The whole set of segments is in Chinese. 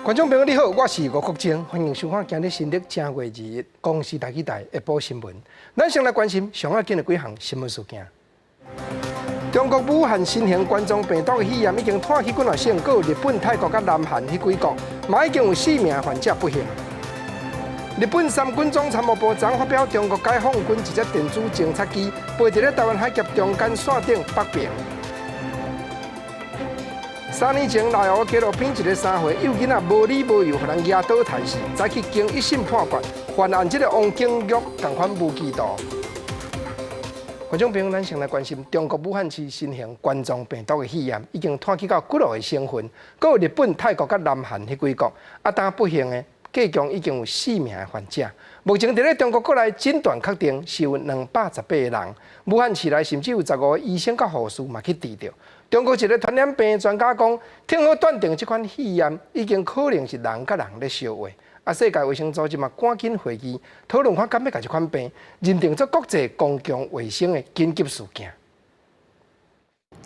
观众朋友你好，我是吴国正，欢迎收看今日新历正月2日公视台记台下晡新闻。咱先来关心上要紧的几项新闻事件。中国武汉新型冠状病毒的肺炎已经拖去几若省，搁有日本、泰国甲南韩迄几国，嘛已经有4名患者不幸。日本三军总参谋部昨发表，中国解放军一只电子侦察机飞伫咧台湾海峡中间线顶北平。3年前，内湖纪录片一个3岁幼囡仔无理无由，互人压倒杀死，再去经一审判决，犯案这个王景玉同款无期徒。观众朋友，咱先来关心中国武汉市新型冠状病毒的肺炎，已经拖去到几落个省份，搁有日本、泰国甲南韩迄几国，但不幸的，计共已经有4名的患者。目前伫咧中国国内诊断确定是有218个人，武汉市内甚至有15个医生甲护士嘛去治疗。中国一个传染病专家讲，听好断定这款肺炎已经可能是人甲人咧相会。世界卫生组织嘛赶紧会议讨论看，敢要甲这款病认定做国际公共卫生的紧急事件。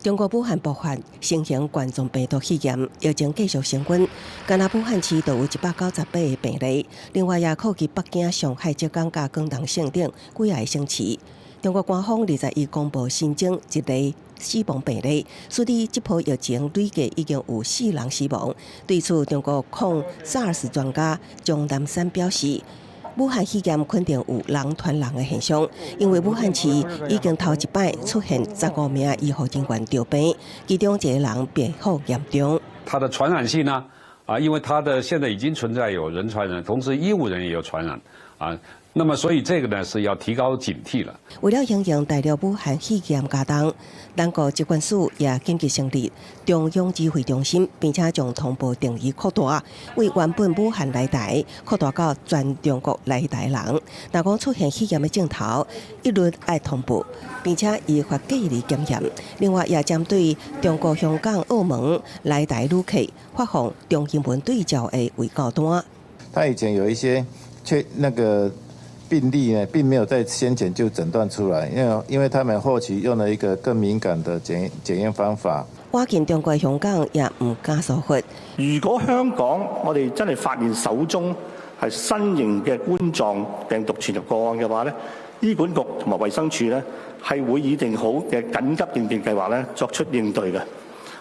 中国武汉爆发新型冠状病毒肺炎，疫情继续升温。干那武汉市就有198个病例，另外也扩及北京、上海、浙江、甲广东省等几个省市。中国官方21公布新增一例死亡病例，所以这波疫情累计已经有4人死亡。对此，中国抗 SARS 专家钟南山表示，武汉肺炎肯定有人传人的现象，因为武汉市已经头一摆出现15名医护人员得病，其中1个人病况严重。它的传染性呢？因为它的现在已经存在有人传人，同时医务人也有传染那么，所以这个呢是要提高警惕了。为了应应大陆武汉肺炎加重，咱国疾管署也紧急成立中央指挥中心，并且将通报定义扩大，为原本武汉来台扩大到全中国来台人。若讲出现肺炎的镜头，一律爱通报，并且依法隔离检验。另外，也针对中国香港、澳门来台旅客发放中英文对照的卫告单。他以前有一些病例呢，并没有在先前就诊断出来，因为他们后期用了一个更敏感的检验方法。跨境中國香港也唔加疏忽。如果香港我哋真係發現首宗係新型嘅冠狀病毒傳入個案嘅話咧，醫管局同埋衛生署咧係會擬定好嘅緊急應變計劃咧作出應對嘅。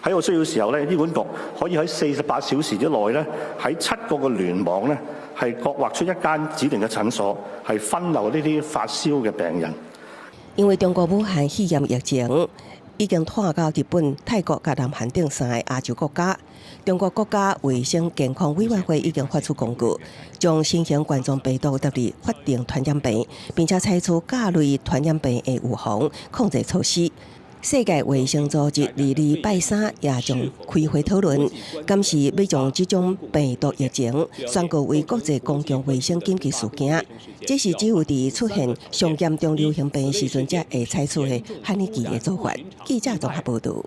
喺有需要嘅時候咧，醫管局可以喺48小時之內咧喺7個嘅聯網咧係各劃出一間指定嘅診所，係分流呢啲發燒嘅病人。因為中國武漢肺炎疫情已經拖到日本、泰國及南韓等3個亞洲國家。中國國家衛生健康委員會已經發出公告，將新型冠狀病毒列入法定傳染病，並且採取各類傳染病的預防控制措施。世界衛生組織禮拜3也將開會討論，今時要將這種病毒疫情宣告為國際公共衛生緊急事件。這是只有在出現上嚴重流行病時陣才會採取的罕尼奇的做法。記者綜合報道。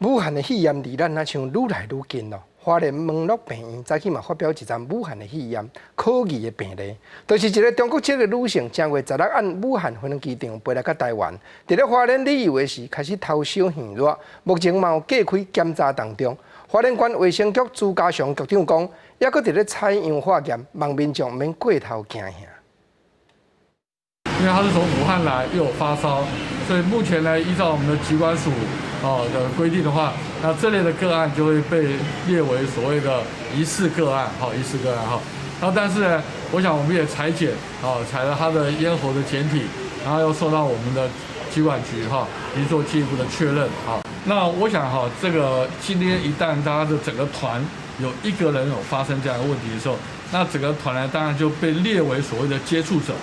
武漢的肺炎離咱啊像愈來愈近咯。花蓮門諾病院早起嘛發表一站武漢的肺炎可疑的病例，就是一個中國籍的女性，正月16按武漢飛機場飛來到台灣，在咧花蓮旅遊的時開始偷燒現熱，目前嘛有隔開檢查當中。花蓮縣衛生局朱家祥局長講，也閣在咧採樣化驗，望民眾免過頭驚嚇。因為他是從武漢來，又有發燒，所以目前呢，依照我們的疾管署的規定的話，那這類的個案就會被列為所謂的疑似個案，疑似個案然後但是呢，我想我們也採檢，採了他的咽喉的檢體，然後又受到我們的疾管局已經做進一步的確認那我想這個今天一旦大家的整個團有一個人有發生這樣的問題的時候，那整個團呢當然就被列為所謂的接觸者。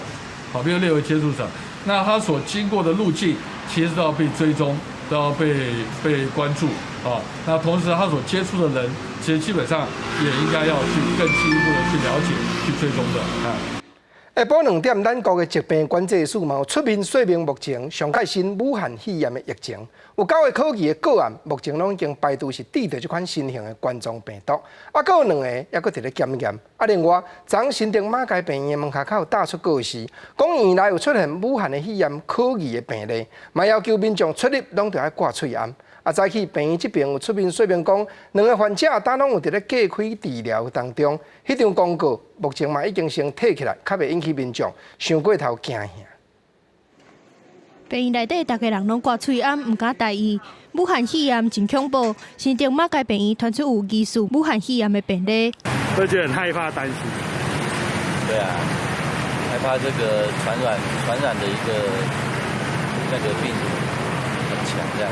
被列為接觸者，那他所經過的路徑其實都要被追蹤，都要被關注那同時他所接觸的人，其實基本上也應該要去更進一步的去了解、去追蹤的下晡2點，咱國的疾病管制署嘛有出面說明目前上屆新武漢肺炎的疫情，有9個可疑的個案，目前攏已經排除是治療這款新型的冠狀病毒，還有2個也閣在咧檢驗。另外，昨新竹馬偕病院門口有打出告示，講院內有出現武漢的肺炎可疑的病例，嘛要求民眾出入攏要掛喙罨。早起病院这边有出面说明讲，两个患者当拢有伫咧隔开治疗当中，迄张广告目前嘛已经先摕起来，较袂引起民众想过头惊吓。病院内底大家人拢挂喙暗，唔敢大意。武汉肺炎真恐怖，新竹马街病院传出有疑似武汉肺炎的病例，会觉得很害怕、担心。对啊，害怕这个传染的一个那个病毒很强这样。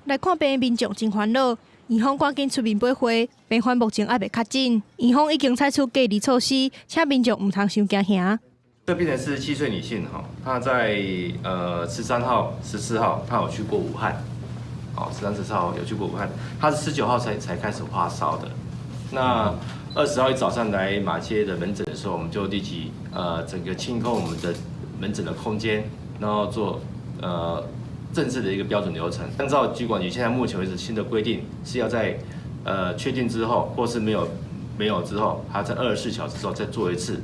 来看病的民众真烦恼，院方赶紧出面买货，病患目前还未确诊，院方已经采取隔离措施，请民众唔通伤惊吓。这病人是7岁女性哈，她在13号、14号，她有去过武汉，哦，13、14号有去过武汉，她是19号才开始发烧的。那20号一早上来马街的门诊的时候，我们就立即整个清空我们的门诊的空间，然后做正式的一个标准流程。按照疾管局现在目前为止新的规定，是要在确定之后，或是没有之后，还要在24小时之后再做一次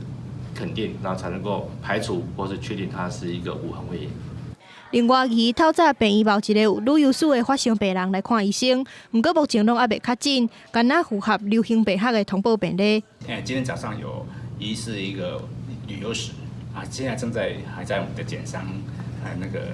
肯定，然后才能够排除或是确定它是一个武汉肺炎。另外，透早病院某一个有旅游史的发烧病人来看医生，不过目前拢还未确诊，敢若符合流行病学的通报病例。今天早上有疑似一个旅游史啊，现在还在我们的检伤那个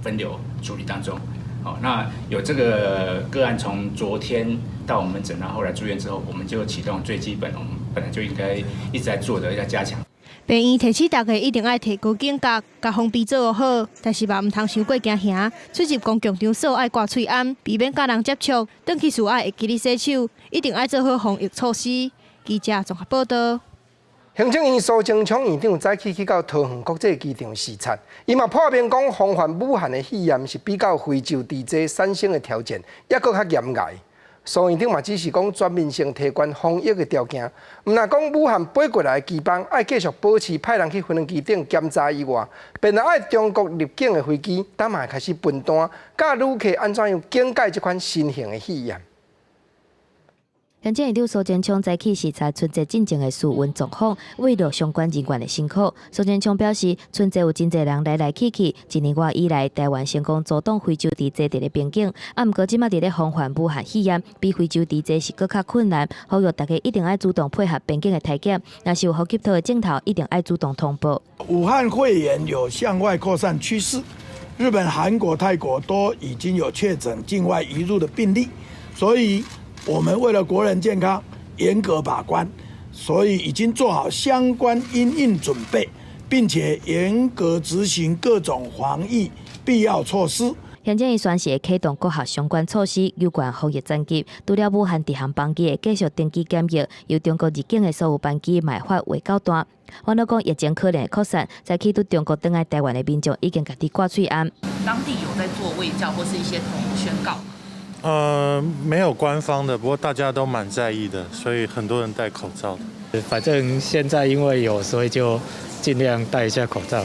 分流处理当中。好，那有这个个案从昨天到我们门诊，然后后来住院之后，我们就启动最基本我们本来就应该一直在做的，要加强。病院提醒大家一定要提高警觉，甲防备做好，但是嘛唔通伤过惊吓。出入公共场所爱挂喙暗，避免甲人接触。转去厝爱会记得洗手，一定要做好防疫措施。记者综合报道。行政院苏贞昌院长早起去到桃园国际机场视察，伊嘛破面讲，防范武汉的肺炎是比较非洲地区产生的条件，也搁较严格。苏院长嘛只是讲全面性提悬防疫的条件，毋若讲武汉飞过来的机帮爱继续保持派人去飞机顶检查以外，便来爱中国入境的飞机，当嘛开始分单，教旅客安怎样警戒这款新型的肺炎。行政院长苏贞昌早起视察春节进前的事运状况，慰劳相关人员的辛苦。苏贞昌表示，春节有真侪人来去，一年多以来，台湾成功阻挡非洲地区的边境，毋过即马伫咧防范武汉肺炎，比非洲地区是搁较困难。呼吁大家一定要主动配合边境的体检，若是有呼吸道的症头，一定要主动通报。武汉肺炎有向外扩散趋势，日本、韩国、泰国都已经有确诊境外移入的病例，所以我们为了国人健康，严格把关，所以已经做好相关因应准备，并且严格执行各种防疫必要措施。行政院宣示启动各项相关措施，有关防疫战机。除了武汉直航班机继续登机检疫，由中国入境的所有班机卖发未到单。网络讲疫情可能会扩散，在起对中国登来台湾的民众已经家己挂喙暗。当地有在做卫教或是一些宣告。没有官方的，不过大家都蛮在意的，所以很多人戴口罩的。反正现在因为有，所以就尽量戴一下口罩。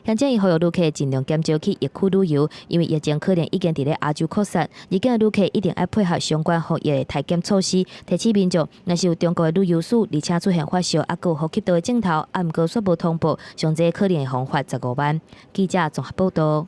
行政院呼吁旅客尽量减少去疫区旅游，因为疫情可能已经伫咧亚洲扩散。入境的旅客一定要配合相关防疫的体检措施，提醒民众，若是有中国的旅游史，而且出现发烧，还有呼吸道的症头，啊毋过却无通报，上济可能会罚款15万。记者综合报道。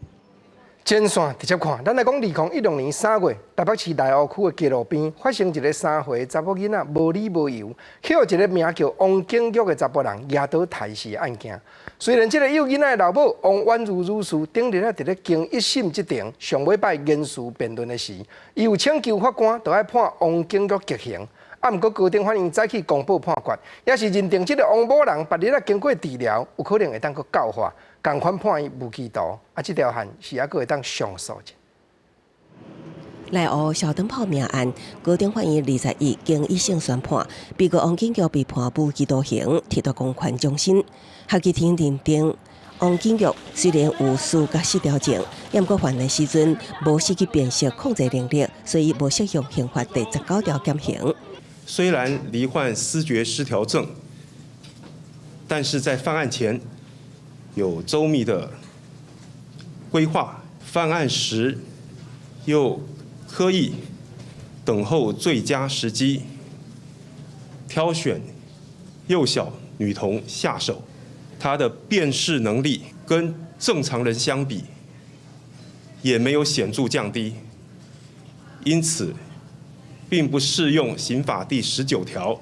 前线直接看，咱来讲2016年3月，台北市大湖区的街路边发生一个3岁查某囡仔无理无由，去互一个名叫王景玉的查甫人压倒抬死案件。虽然这个幼囡仔的老母王婉如女士顶日伫咧经1审这庭上尾摆言辞辩论的时，伊有请求法官就要判王景玉极刑。啊，毋过高等法院早起公布判决，也是认定这个王某人别日经过治疗，有可能会当去教化。共款判伊无期徒，这条案是还阁会当上诉者。内湖小灯泡命案，高等法院21经1审宣判，被告王景玉被判无期徒刑，褫夺公权终身。合议庭认定，王景玉虽然有事假失调症，但过犯的时阵无失去辨识控制能力，所以无适用刑法第19条减刑。虽然罹患思觉失调症，但是在犯案前有周密的规划，犯案时又刻意等候最佳时机，挑选幼小女童下手。她的辨识能力跟正常人相比，也没有显著降低，因此并不适用刑法第19条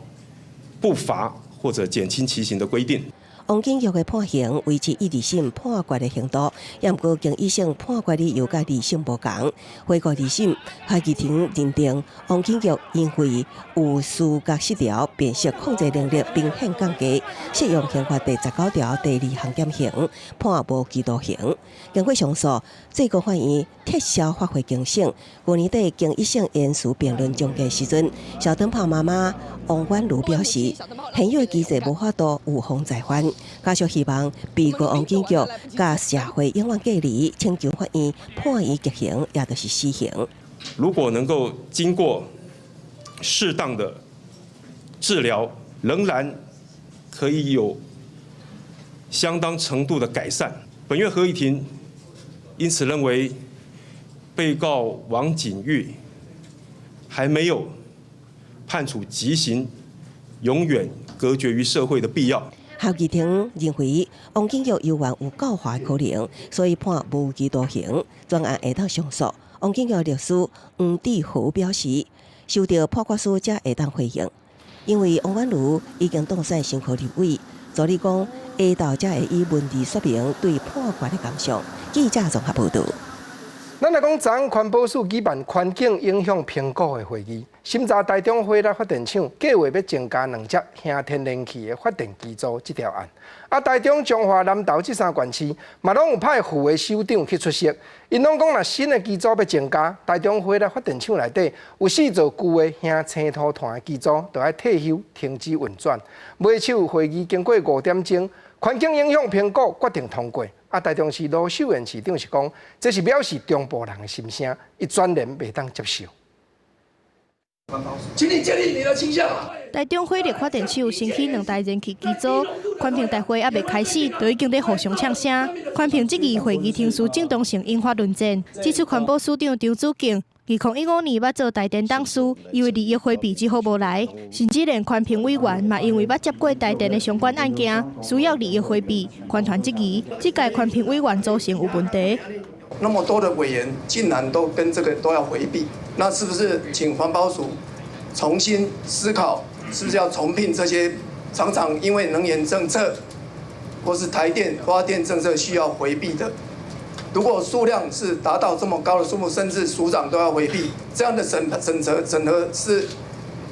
不罚或者减轻其刑的规定。王景玉的判刑维持1、2审判决的刑度，也毋过经1审判决理由甲2审无同。回顾2审，会议庭认定王景玉因为有思觉失调、辨识控制能力明显降低，适用刑法第19条第2项减刑，判无期徒刑。经过上诉，最高法院撤销发回警醒。去年底经1审言词辩论终结时阵，小灯泡妈妈王婉如表示，现有的机制无法度有风再翻。家属希望被告王景玉甲社会永远隔离，请求法院判伊极刑，也就是死刑。如果能够经过适当的治疗，仍然可以有相当程度的改善。本院合议庭因此认为，被告王景玉还没有判处极刑，永远隔绝于社会的必要。合议庭认为，王景玉有冤有告化可能，所以判无期徒刑。专案会当上诉。王景玉律师黄志豪表示，收到判决书才会当回应，因为王婉如已经当选新科立委，助理讲下昼才会以文字说明对判决的感想。记者综合报道。咱来讲，昨昏环保署举办环境影响评估的会议，审查台中火力发电厂计划要增加2只轻天然气的发电机组这条案。台中、彰化、南投这3县市嘛，拢有派副的首长去出席。因拢讲，若新的机组要增加，台中火力发电厂内底有4座旧的轻青土炭的机组，就要退休停止运转。尾手会议经过5点钟，环境影响评估决定通过。台中市罗秀燕市长是讲，这是表示中部人的心声，伊全然袂当接受。请你建立你的倾向。台中火力发电厂新起2台燃气机组，环评大会还未开始，就已经在互相呛声。环评这个会议庭事正当性引发论战，指出环保署长张子敬2015年捌做台电董事，因为利益回避只好无来，甚至连环评委员嘛因为捌接过台电的相关案件，需要利益回避，环团质疑这届环评委员组成有问题。那么多的委员竟然都跟这个都要回避，那是不是请环保署重新思考，是不是要重聘这些常常因为能源政策或是台电发电政策需要回避的？如果数量是达到这么高的数目，甚至署长都要回避，这样的整合是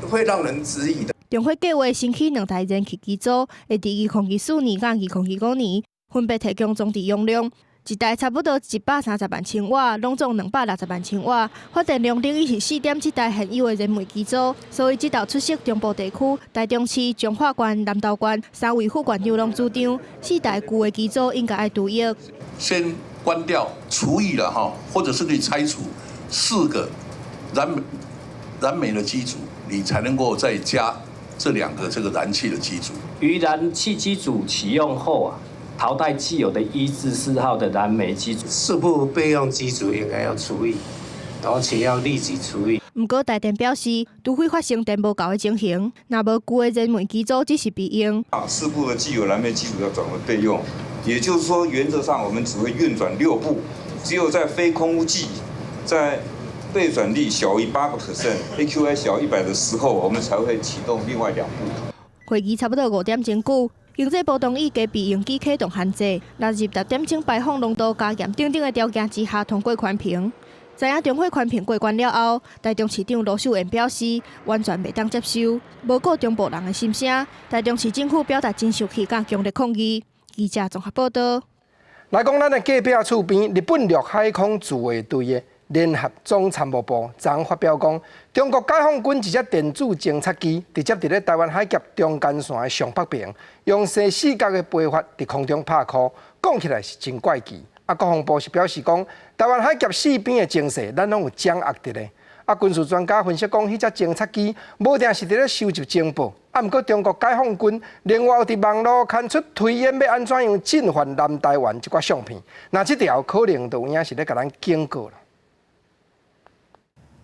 会让人质疑的。中火计划新起2台燃气机组，会伫2024年甲2025年分别提供总值用量，一台差不多130万千瓦，拢总260万千瓦，发电量等于是4.7台现有的燃煤机组。所以这道出席中部地区、台中市、彰化县、南投县3位副县长拢主张，4台旧的机组应该要除役。先关掉除役了哈，或者是可以拆除4个燃煤的机组，你才能够再加这2个这个燃气的机组。于燃气机组启用后淘汰既有的1至4号的燃煤机组4部备用机组应该要除役，而且要立即除役。不过台电表示，除非发生电无够的情形，若无旧的燃煤机组只是备用。4部的既有燃煤机组要转为备用，也就是说，原则上我们只会运转6部，只有在非空污剂在备转率小于8%、AQI 小100的时候，我们才会启动另外2部。会议差不多5点钟久。经济部同意加备用机启动限制，纳入10点钟排放浓度加严等等的条件之下通过环评。知影中火环评过关了后，台中市长罗秀燕表示完全袂当接受，无顾中部人的心声。台中市政府表达真生气甲强烈抗议。记者综合报道。来讲，咱的隔壁厝边日本陆海空自卫队的联合总参谋部昨发表讲，中国解放军一只电子侦察机直接伫咧台湾海峡中间线的上北边，用四视角的飞法伫空中拍箍，讲起来是真怪奇。国防部是表示讲，台湾海峡四边的情势，咱拢有掌握伫咧。军事专家分析讲，迄只侦察机无定是伫咧收集情报，毋过中国解放军另外伫网络刊出推演要安怎样进犯南台湾一寡相片，那这条可能就有影是咧甲咱警告了。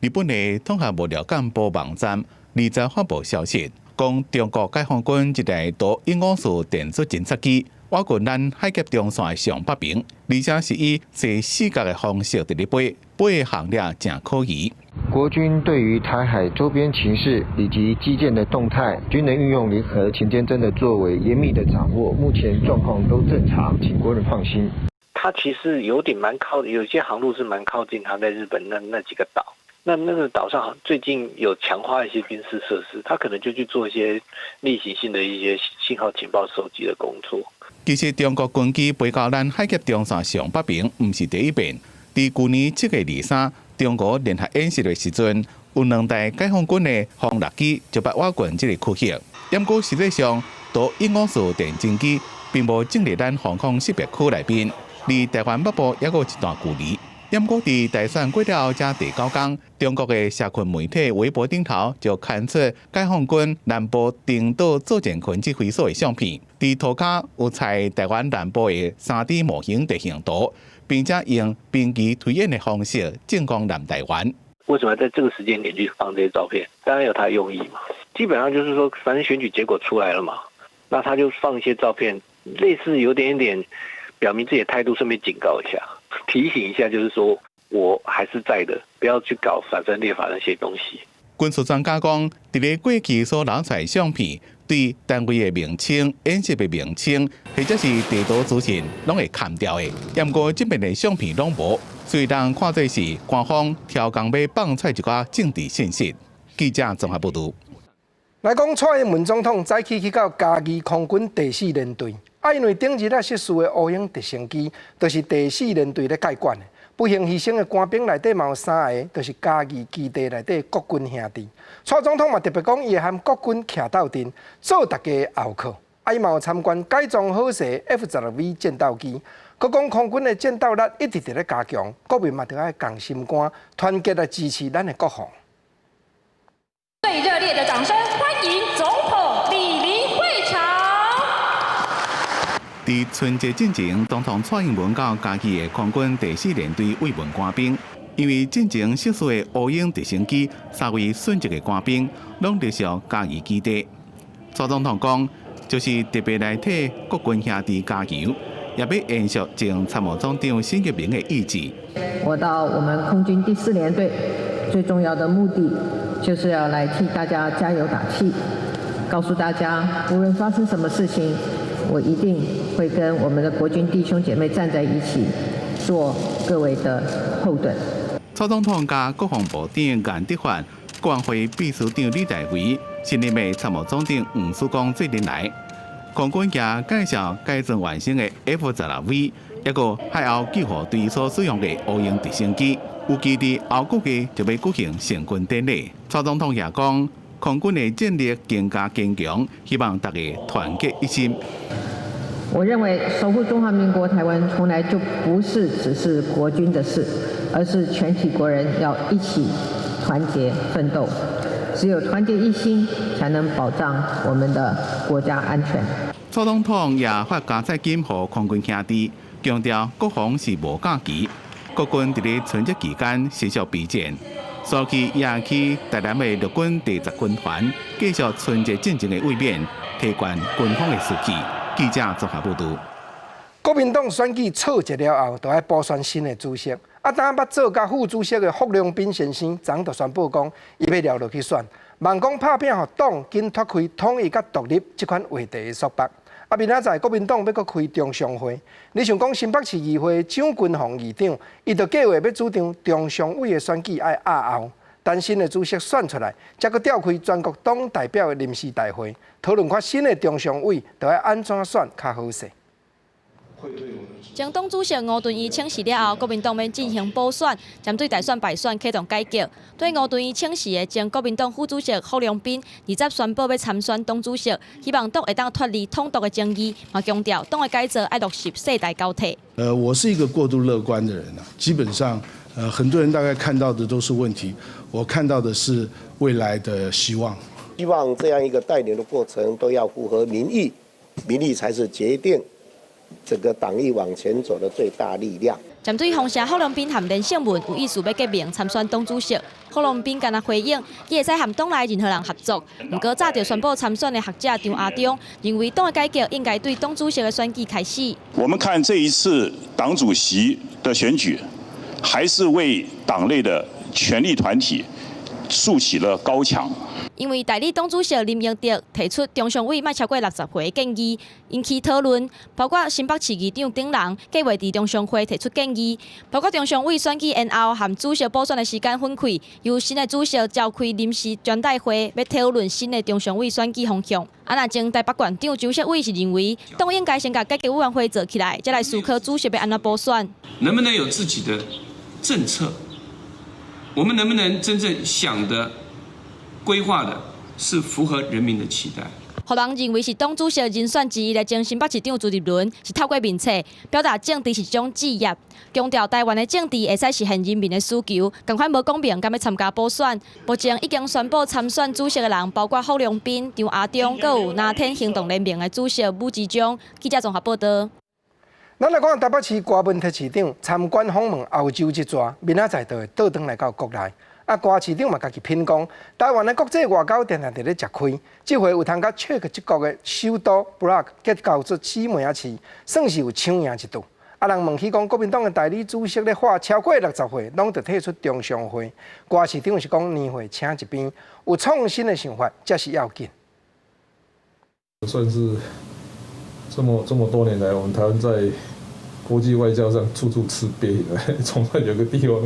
日本的统合幕僚干部网站20发布消息，讲中国解放军一台导1号数电子侦察机挖掘咱海峡中线的上北平，而且是以坐四角的方式伫咧飞，飞的行列正可疑。国军对于台海周边情势以及基建的动态，均能运用联合勤监侦的作为，严密的掌握，目前状况都正常，请国人放心。它其实有点蛮靠，有些航路是蛮靠近它在日本那几个岛。那个岛上最近有强化一些军事设施，他可能就去做一些例行性的一些信号情报收集的工作。其实中国军机飞到咱海峡中线上北平，唔是第一遍。伫去年7月23，中国联合演习的时阵，有2台解放军的轰六机就把挖掘这个区域。不过实际上，都154式电侦机并无进入咱防空识别区内面，离台湾北部也有一段距离。不过，伫大选过了后，才第9天，中国的社群媒体微博顶头就刊出解放军南部定岛作战群指挥所的相片，伫涂骹有采台湾南部的3D 模型地形图，并且用兵棋推演的方式进攻南台湾。为什么在这个时间点去放这些照片？当然有他的用意嘛。基本上就是说，反正选举结果出来了嘛，那他就放一些照片，类似有点表明自己的态度，顺便警告一下。提醒一下，就是说我还是在的，不要去搞反分裂法那些东西。军事专家讲，伫咧过去所留下相片，对单位的名称、演习的名称，或者是地图资讯，拢会砍掉的。不过这边的相片拢无，所以人看做是官方挑工要放出一寡政治信息。记者综合报道。来讲，蔡英文总统早起去到嘉义空军第4联队。因为顶日失事的乌鹰直升机，就是第4联队咧介管的。不幸牺牲的官兵内底嘛有3个，就是嘉义基地内底国军兄弟。蔡总统嘛特别讲，伊会和国军徛斗阵，做大家后靠。伊嘛有参观改装好势 F-12V 战斗机。佮讲空军的战斗力一直伫咧加强，国民嘛着爱共心肝，团结来支持咱的国防。最热烈的掌声，欢迎总统莅临会场。伫春节进前，总统蔡英文到嘉义的空军第4联队慰问官兵，因为进前失事的乌鹰直升机3位殉职的官兵，拢隶属嘉义基地。蔡总统讲，就是特别来替国军兄弟加油，也要延续前参谋总长沈玉明的意志。我到我们空军第4联队，最重要的目的就是要来替大家加油打气，告诉大家，无论发生什么事情，我一定会跟我们的国军弟兄姐妹站在一起，做各位的后盾。蔡总统加国防部长颜德发、国安会秘书长李大为、新任的参谋总长吴曙光最年来，空军也介绍改装完成的 F-12V， 一个海后救护队所使用的乌鹰直升机，预计伫后个月就要举行成军典礼。蔡总统也讲，空军的战力更加坚强，希望大家团结一心。我认为守护中华民国台湾从来就不是只是国军的事，而是全体国人要一起团结奋斗。只有团结一心，才能保障我们的国家安全。蔡总统也发加彩金予空军兄弟，强调国防是无假期，国军伫咧春节期间持续备战。所以也去台南的陆军第10军团继续春节进前的卫冕，提悬军方的士气。记者综合报道。国民党选举错节了后，就要补选新的主席。当捌做甲副主席的霍良斌先生，昨就宣布讲，伊要撩落去选，望讲拍拼互党紧脱开统一甲独立这款话题的束缚。明仔载国民党要搁开中常会，你想讲新北市议会蒋君宏议长，伊就计划要主张中常委的选举要押后，等新的主席选出来，才搁召开全国党代表的临时大会，讨论看新的中常委要安怎选较好势。将党主席吴敦义请示了后，国民党要进行补选，针对大选败选启动改革。对吴敦义请示的前国民党副主席霍良斌，20宣布要参选党主席，希望党会当脱离统独的争议，嘛强调党的改造要落实世代交替。我是一个过度乐观的人啊，基本上，很多人大概看到的都是问题，我看到的是未来的希望。希望这样一个带领的过程都要符合民意，民意才是决定整个党意往前走的最大力量。针对洪城郝龙斌和连胜文有意思要革命参选党主席，郝龙斌敢若回应，伊会使和党内任何人合作。不过早就宣布参选的学者张亚中认为，党的改革应该对党主席的选举开始。我们看这一次党主席的选举，还是为党内的权力团体竖起了高墙。因为代理党主席林英德提出中常委莫超过60回建议，引起讨论，包括新北市议长丁郎计划伫中常会提出建议，包括中常委选举延后和主席补选的时间分开，由新的主席召开临时全代会，要讨论新的中常委选举方向。那前台北县长周锡伟是认为，党应该先把改革委员会做起来，再来思考主席要安怎补选。能不能有自己的政策？我们能不能真正想的？规划的是符合人民的期待。互人认为是党主席人选之一的前新北市长朱立伦，是透过面册表达政治是一种职业，强调台湾的政治会使实现人民的需求，同款无公平，敢要参加补选。目前已经宣布参选主席的人，包括郝龙斌、张亚中，还有南天行动联盟的主席武志忠。记者综合报道。咱来讲台北市柯文哲市长参观访问欧洲一逝，明仔载就会倒转来到国内。柯市长嘛，家己评讲，台湾的国际外交定定伫咧吃亏，这回有通甲切克这国的首都布拉格结交出姊妹市，算是有抢赢一度。人问起讲，国民党的代理主席咧话超过60回，拢得退出中常会。柯市长是讲年会请一边，有创新的想法才是要紧。算是这么多年来，我们台湾在国际外交上处处吃瘪的，总算有个地方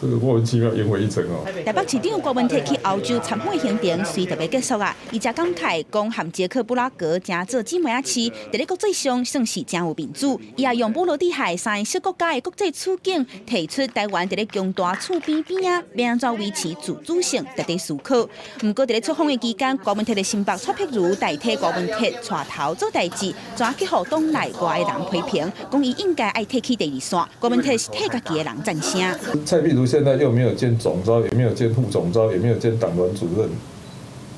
这个莫名其妙赢回一城哦。台北市长柯文哲去欧洲参访行程随特别结束啊，伊才感慨讲和捷克布拉格正做姊妹市，伫咧国际上算是真有面子。伊也用波罗的海3个小国家的国际处境，提出台湾伫咧强大厝边边啊，要安怎维持自主性，值得思考。不过伫咧出访的期间，柯文哲的新北蔡碧如代替柯文哲带头做代志，转去互党内外的人批评，讲伊应该爱提起第二线。柯文哲是替家己的人赞声。蔡碧如现在又没有兼总召，也没有兼副总召，也没有兼党团主任，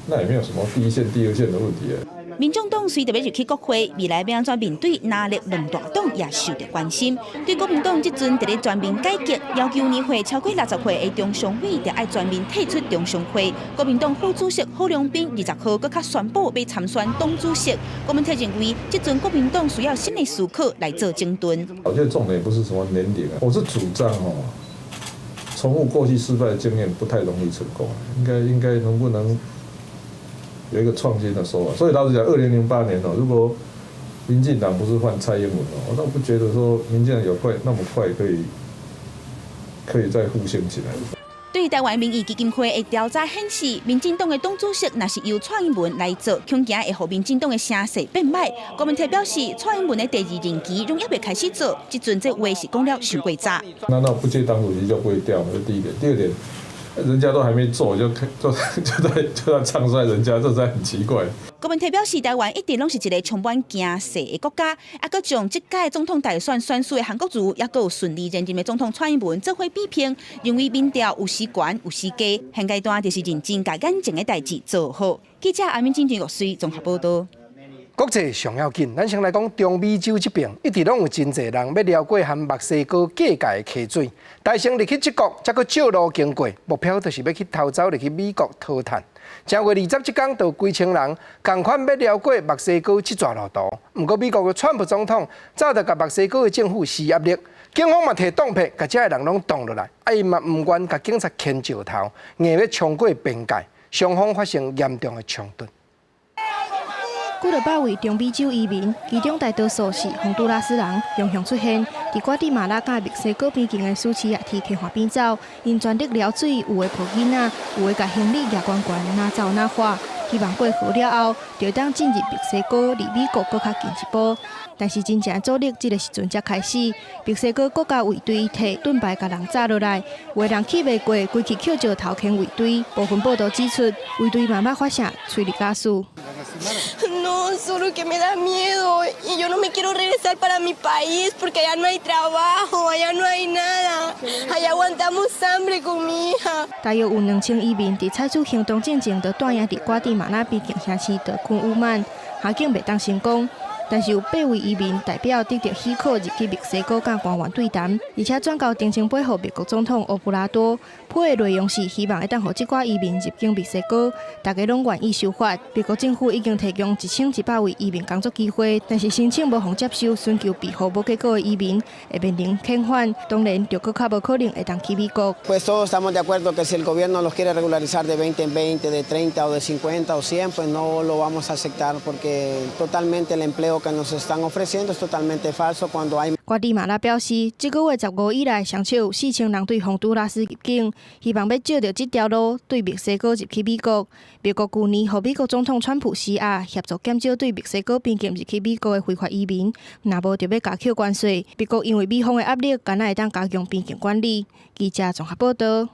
那也没有什么第一线、第二线的问题。民众党随特别入去国会，未来要安怎面对哪力两大党也受到关心。对国民党这阵伫咧全面改革，要求年会超过60岁的中常委，就爱全面退出中常会。国民党副主席郝龙斌20号搁较宣布要参选党主席。国民党认为，这阵国民党需要新的思考来做整顿。我觉得重点不是什么年龄啊，我是主张重复过去失败的经验不太容易成功，应该能不能有一个创新的说法？所以老实讲，2008年如果民进党不是换蔡英文我倒不觉得说民进党那么快可以再复兴起来。对台湾民意基金会的调查显示，民进党的党主席若是由蔡英文来做，恐惊会互民进党的声势变歹。柯文哲表示，蔡英文的第2任期仍还未开始做，这阵这话是讲了伤过早。难道不接党主席就不会掉？这是第一点。第二点，人家都还没做，就在唱衰人家，这才很奇怪。柯文哲表示，台湾一直拢是一个充满惊世的国家，搁将这届总统大选选出的韩国瑜，也有顺利连任的总统蔡英文做伙比拼，认为民调有时悬有时低，现阶段就是认真把眼前的代志做好。记者阿明金玉水综合报道。国际上要紧，咱先来讲中美洲这边，一直拢有真侪人要撩过和墨西哥界界的溪水，大成入去这国，才阁借路经过，目标就是要去偷走入去美国讨炭。正月27天，就几千人同款要撩过墨西哥这段路途。不过美国的川普总统早就甲墨西哥的政府施压力，警方嘛摕挡片，甲这些人拢挡落来，因嘛唔愿甲警察牵石头，硬要冲过边界，双方发生严重的冲突。几落百位中美洲移民，其中大多数是洪都拉斯人，陆续出现伫瓜地马拉甲墨西哥边境的苏奇亚提溪河边走，因全力撩水，有的抱囡仔，有的甲行李举悬悬，哪走哪滑，希望过河了后，就当进入墨西哥，离美国更较近一步。但是真正阻力这个时阵才开始，墨西哥国家卫队摕盾牌甲人炸落来，有的人起袂过，规气捡石头牵卫队。部分报道指出，卫队慢慢发射催泪加速。No, solo que me da miedo y yo no me quiero regresar para mi país porque allá no hay trabajo, allá no hay nada, allá aguantamos hambre con mi hija. 大约有2000移民伫采取行动进前，就带领伫瓜地马拉边境城市的昆乌曼，下境袂当成功。但是有8位移民代表得到许可入去墨西哥甲官员对谈，而且转交登程背后美国总统欧布拉多。批的内容是希望会当互这寡移民入境墨西哥，大家拢愿意守法。美国政府已经提供1100位移民工作机会，但是申请无互接受，寻求庇护无结果的移民会面临遣返，当然就更较无可能会当去美國。Pues todos estamos de acuerdo que si el gobierno los quiere regularizar de 20 en 20, de 30 o de 50 o 100, pues no lo vamos a aceptar porque totalmente el empleo que nos están ofreciendo es totalmente falso cuando hay。瓜地马拉表示，这个月15以来，上少有4000人对洪都拉斯入境，希望要借着这条路对墨西哥入去美国。美国去年和美国总统川普施压，协助减少对墨西哥边境入去美国的非法移民，若无就要加扣关税。美国因为美方的压力，敢若会当加强边境管理。记者综合报道。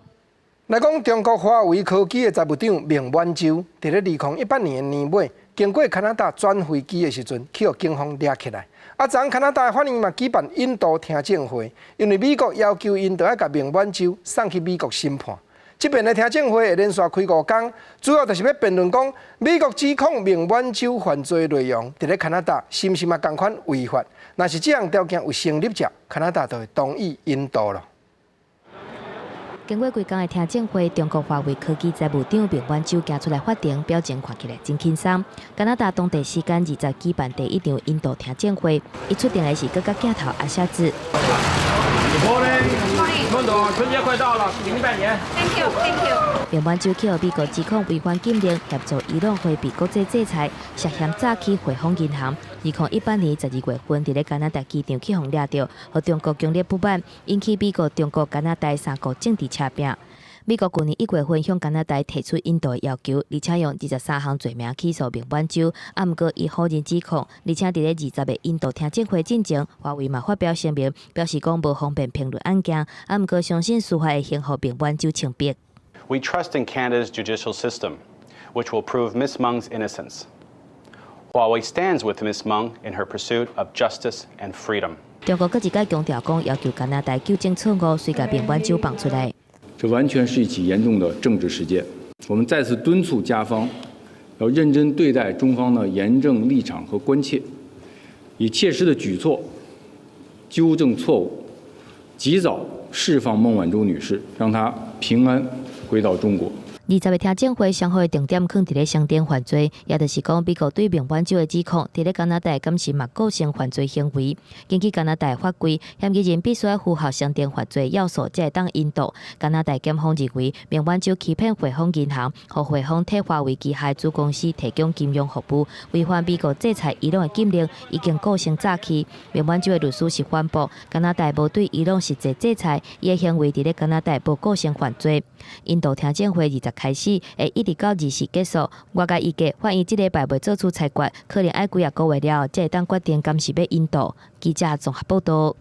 来讲，中国华为科技的财务长孟晚舟，伫咧2018年年尾，经过加拿大转飞机的时阵，去互警方抓起来。昨昏加拿大法院嘛举办引渡听证会，因为美国要求因着要甲孟晚舟送去美国审判。这边的听证会会连续开5天，主要就是要辩论讲美国指控孟晚舟犯罪内容，伫咧加拿大是毋是嘛同款违法？若是这样条件有成立者，加拿大就会同意引渡了。经过几天的听证会，中国华为科技财务长孟晚舟行出来法庭，表情看起来真轻松。加拿大当地时间20举办第1场引渡听证会，伊出庭的是各个镜头阿夏子。春节快到了，给你拜年。Thank you, thank you。孟晚舟去予美国指控违反禁令，协助伊朗回避国际制裁，涉嫌诈欺汇丰银行。2018年12月份，伫咧加拿大机场去互抓到，和中国强烈不满，引起美国、中国、加拿大3国政治扯拼。美国去年1月份向加拿大提出引渡要求，而且用23项罪名起诉孟晚舟，不过伊否认指控，而且伫咧20日引渡听证会进前，华为嘛发表声明，表示讲无方便评论案件，不过相信司法会审予孟晚舟清白。We trust in Canada's judicial system, which will prove Ms. Meng's innocence. Huawei stands with Ms. Meng in her pursuit of justice and freedom. 中国各一届强调讲，要求加拿大纠正错误，遂甲孟晚舟放出来。这完全是一起严重的政治事件。我们再次敦促加方要认真对待中方的严正立场和关切，以切实的举措纠正错误，及早释放孟晚舟女士，让她平安回到中国。20日听证会上好的重点放伫咧商店犯罪，也就是讲美国对孟晚舟的指控，伫咧加拿大敢是嘛构成犯罪行为。根据加拿大法规，嫌疑人必须要符合商店犯罪要素，才会当引渡。加拿大检方认为，孟晚舟欺骗汇丰银行，和汇丰替华为机械子公司提供金融服务，违反美国制裁伊朗的禁令，已经构成诈欺。孟晚舟的律师是宣布，加拿大无对伊朗实际制裁，伊的行为伫咧加拿大无构成犯罪。引渡听证会20开始，会一直到20结束。外界预计，法院这礼拜未做出裁决，可能要几啊个月了，才会当决定敢是要引渡。记者综合报道。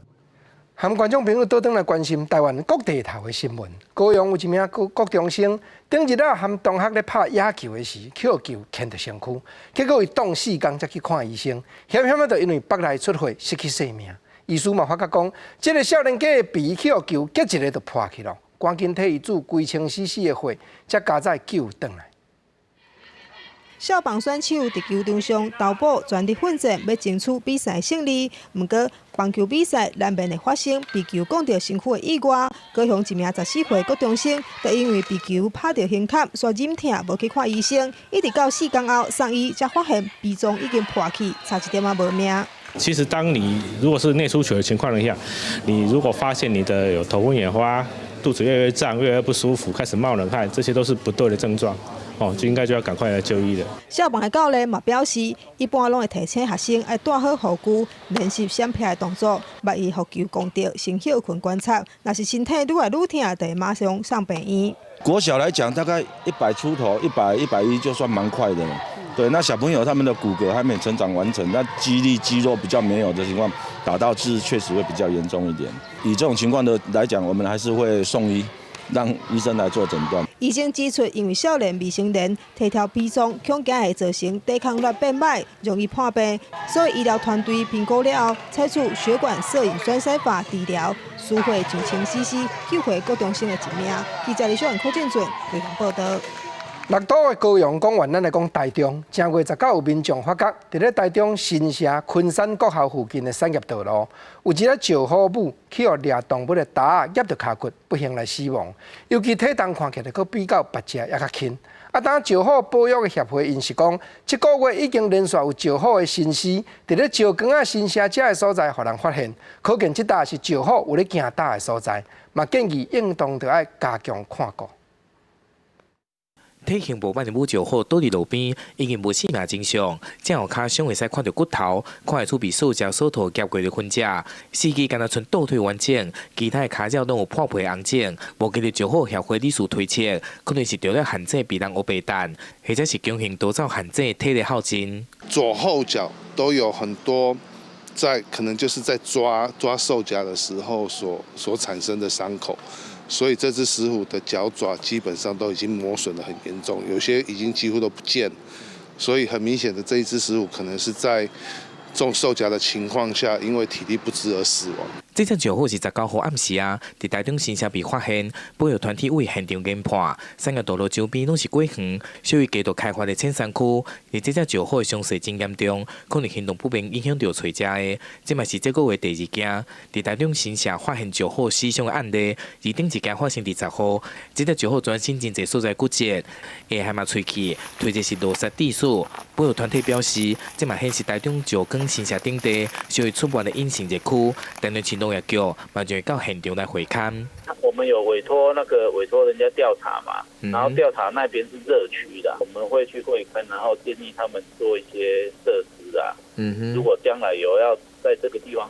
含观众朋友倒转来关心台湾各地头的新闻。高雄有一名国中生，顶日啊含同学咧拍野球的时，去球牵到身躯，结果伊冻4天才去看医生，险险啊就因为腹内出血失去性命。医师嘛发觉讲，这个少年家的鼻去球结一个就破去了。赶紧替伊注规清死的血，才加载救回来。少棒选手伫球场上投保全力奋战，要争取比赛胜利。不过，棒球比赛难免会发生被球讲到身躯的意外。高雄一名14岁国中生，就因为被球拍到胸坎，所忍痛无去看医生，一直到4天后送医，才发现鼻中已经破气，差一点无命。其实，当你如果是内出血的情况下，你如果发现你的有头昏眼花、肚子越来越胀、越来越不舒服、开始冒冷汗，这些都是不对的症状，就应该就要赶快来就医的。校棒的教练嘛表示，一般拢会提醒学生要戴好护具，练习闪避的动作，万一护球攻到，先休困观察。若是身体愈来愈痛，就会马上上病院。国小来讲，大概100出头、100、110就算蛮快的了。对，那小朋友他们的骨骼还没成长完成，那肌力、肌肉比较没有的情况，打到痣确实会比较严重一点。以这种情况的来讲，我们还是会送医，让医生来做诊断。医生指出，因为少年未成年，体条比重恐惊会造成抵抗力变歹，容易破病，所以医疗团队评估了后，采取血管摄影栓塞法治疗，输血就清死，救回高中生的一命。记者李小文、柯建准，台北报道。六都的高雄公园，咱来讲台中，正月19有民众发觉，伫咧台中新社昆山国校附近的产业道路，有一个石虎母去互掠动物的踏压到骹骨，不幸来死亡。尤其体重看起来，佫比较别只还较轻。当石虎保育的协会因是讲，这个月已经连续有石虎的新尸，伫咧石冈啊新社这个所在，互人发现，可见这搭是石虎有咧行踏的所在，嘛建议应当着爱加强看顾。体型无满的母石虎倒伫路边，已经无生命迹象。正后骹上会使看到骨头，看会出被塑胶锁套夹过的分只。司机敢若剩倒退完整，其他的骹脚拢有破皮红肿。目前的石虎协会理事推测，可能是着了限制被人乌白蛋，或者是强行夺走限制体力耗尽。左后脚都有很多可能就是在抓兽夹的时候所产生的伤口。所以这只石虎的脚爪基本上都已经磨损得很严重，有些已经几乎都不见。所以很明显的，这一只石虎可能是在中兽夹的情况下，因为体力不支而死亡。这只石虎是19号暗时伫台中新社被发现，保育团体为现场研判，产业道路周边拢是果园，属于高度开发的浅山区。而这只石虎的伤势真严重，可能行动不便，影响到找食的。这嘛是这个月第2件，伫台中新社发现石虎死伤的案例。而顶一件发生10号，这只石虎全身真侪所在骨折，下海嘛喙齿，推测是落石致死。保育团体表示，这嘛显示台中石冈新社顶地属于出没的隐形热区，台南市农业局嘛就会到现场来会勘。我们有委托人家调查嘛，然后调查那边是热区的，我们会去会勘，然后建议他们做一些设施啊。如果将来有要在这个地方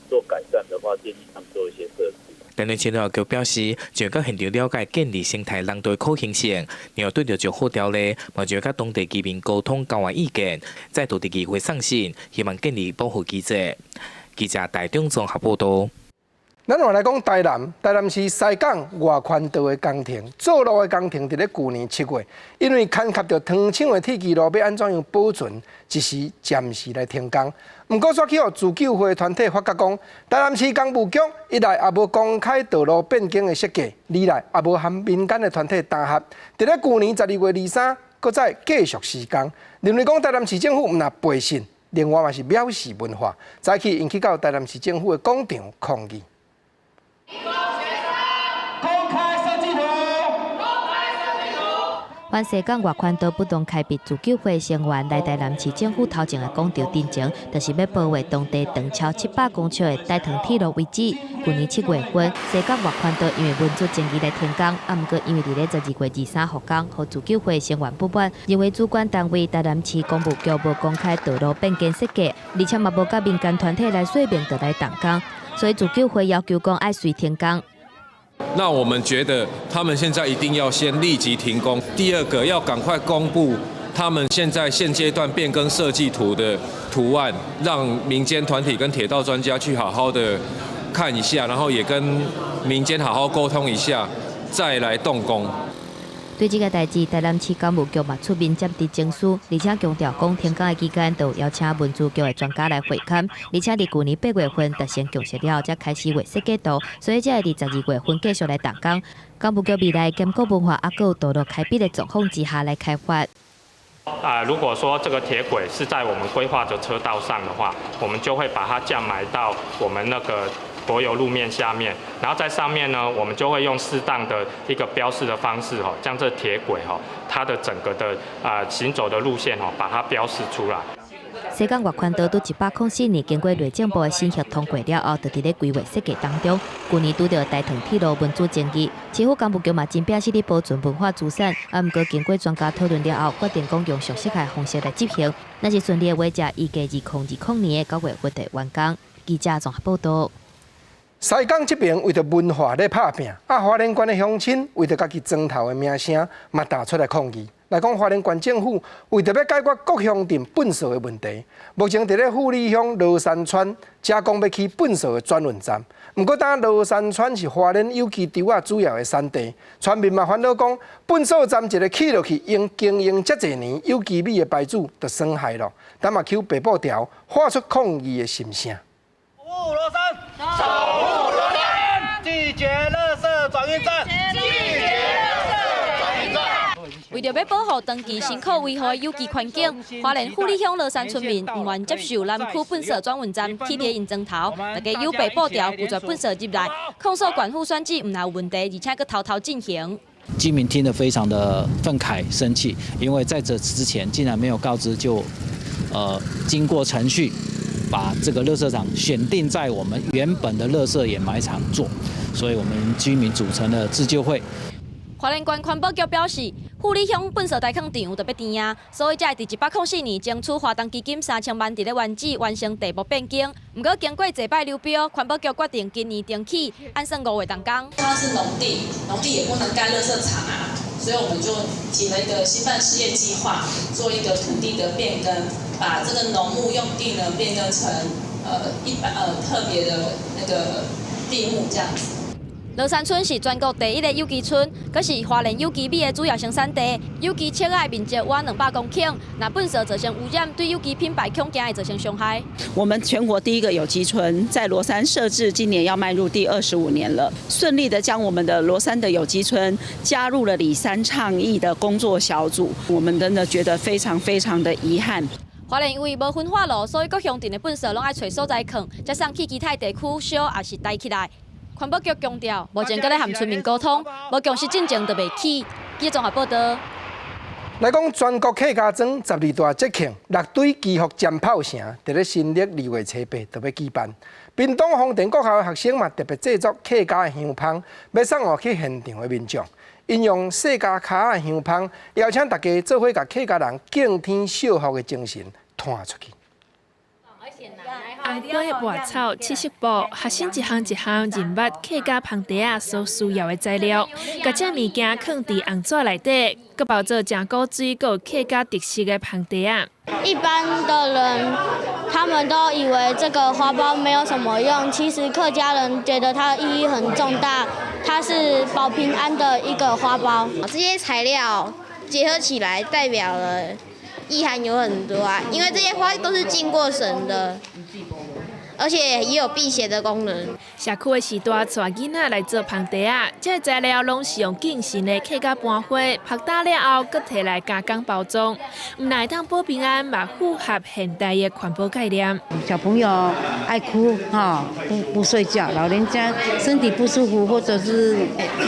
做改善的话，建议他们做一些设施。台南市农业局表示，就会到现场了解建立生态廊道的可行性，然后对着石虎条例，嘛就会甲当地居民沟通交换意见，再度伫议会送信，希望建立保护机制。记者台中综合报道。咱话来讲台南市西港外环道的工程，做路的工程伫咧去年7月，因为牵涉到糖厂的铁基路要安怎样保存，一时暂时来停工。不过，煞去互自救会团体发觉讲，台南市工务局一来也无公开道路变更的设计，二来也无和民间的团体谈合，伫咧去年12月23，搁再继续施工。认为讲台南市政府毋若背信，另外嘛是藐视文化，早起引起到台南市政府的广场抗议。湾西港外环道不当开辟自救会成员来台南市政府头前的广场进前，就是要保卫当地长超700公尺的大塘铁路遗址。去年7月份，西港外环道因为文书争议来停工，不过因为伫咧12月23号讲，和自救会成员不满，认为主管单位台南市公务局无公开道路变更设计，而且嘛无甲民间团体来说明，就来动工，所以自救会要求讲爱随停工。那我们觉得他们现在一定要先立即停工。第二个，要赶快公布他们现阶段变更设计图的图案，让民间团体跟铁道专家去好好的看一下，然后也跟民间好好沟通一下，再来动工。对这个代志，台南市工务局嘛出面接伫证书，而且强调讲停工的期间，就邀请文资局的专家来会勘，而且伫去年8月份就先共识了，才开始画设计图，所以才会伫12月份继续来动工。工务局未来兼顾文化啊，有道路开辟的状况之下来开发。如果说这个铁轨是在我们规划的车道上的话，我们就会把它降埋到我们那个柏油路面下面，然后在上面呢，我们就会用适当的一个标示的方式将这铁轨它的整个的行走的路线把它标示出来。西港外环道伫104年经过内政部的审核通过了后，就伫咧规划设计当中。去年拄到大塘铁路文资争议，市府工务局嘛真表示咧保存文化资产，不过经过专家讨论了后，决定讲用熟悉的方式来执行。若是顺利的话，则预计2020年的9月份就完工。记者综合报道。西港这边为着文化咧拍拼，花莲县的乡亲为着家己庄头的名声，嘛打出来抗议。来讲，花莲县政府为着要解决各乡镇粪扫的问题，目前伫咧富里乡罗山村加工要起粪扫的转运站。不过，当罗山村是花莲有机稻仔主要的产地，村民嘛烦恼讲，粪扫站一个起落去，用经营遮侪年，有机米的牌子就损害了。但嘛求北部条发出抗议的心声。守护罗山，守护罗山，拒绝垃圾转运站，拒绝垃圾转运站。为着要保护长期辛苦维护的有机环境，花莲富里乡乐山村民唔愿接受南区粪扫转运站起地因征头，大家有备布条拒绝粪扫入来，控诉管府选举唔有问题，而且佮偷偷进行。居民听得非常的愤慨生气，因为在这之前竟然没有告知就，经过程序。 把这个垃圾场选定在我们原本的垃圾掩埋场做，所以我们居民组成了自救会。花莲县环保局表示，富里乡粪扫代坑场特别甜啊，所以才会伫104年争取花东基金3000万伫咧原址完成地幕变更。不过经过几摆流标，环保局决定今年定起按算5月动工。它是农地，农地也不能盖垃圾场啊，所以我们就提了一个新办事业计划，做一个土地的变更。 把这个农牧用地呢变更成特别的那个地目这样子。乐山村是全国第1个有机村，佫是花莲有机米的主要生产地。有机切爱面积约200公顷，若粪扫造成污染，对有机品牌恐惊会造成伤害。我们全国第1个有机村在罗山设置，今年要迈入第25年了，顺利的将我们的罗山的有机村加入了里山倡议的工作小组，我们真的觉得非常非常的遗憾。 花莲因为无分化路，所以各乡镇的粪扫拢爱找所在囥，才送去其他地区烧，也是带起来。环保局强调，目前搁咧和村民沟通，无强实进程就袂起。记者综合报道。来讲全国客家庄12大节庆，6队基福尖炮城伫咧新历2月初8就要举办。屏东丰田国校的学生嘛特别制作客家的香芳，要送互去现场的民众。 应用世家卡的香芳，邀请大家做伙，甲客家人敬天惜福的精神传出去。红花外草七色布，学生一项一项认捌客家芳茶啊所需要的材料，甲这物件放伫红纸内底，佮包做正古水，佮有客家特色的芳茶啊。一般的人，他们都以为这个花苞没有什么用，其实客家人觉得它的意义很重大，它是保平安的一个花苞。这些材料结合起来，代表了意涵有很多啊，因为这些花都是经过神的。 而且也有辟邪的功能。社区的时代带囡仔来做芳茶啊，这些材料拢是用敬神的客家搬花拍打了后，搁摕来加工包装，唔但会当保平安，嘛符合现代的环保概念。小朋友爱哭哈，不睡觉，老人家身体不舒服或者是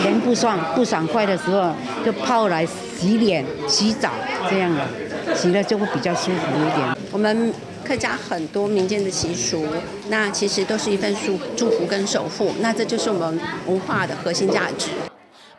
人不爽快的时候，就泡来洗脸、洗澡这样的，洗了就会比较舒服一点。我们 客家很多民间的习俗，那其实都是一份祝福跟守护，那这就是我们文化的核心价值。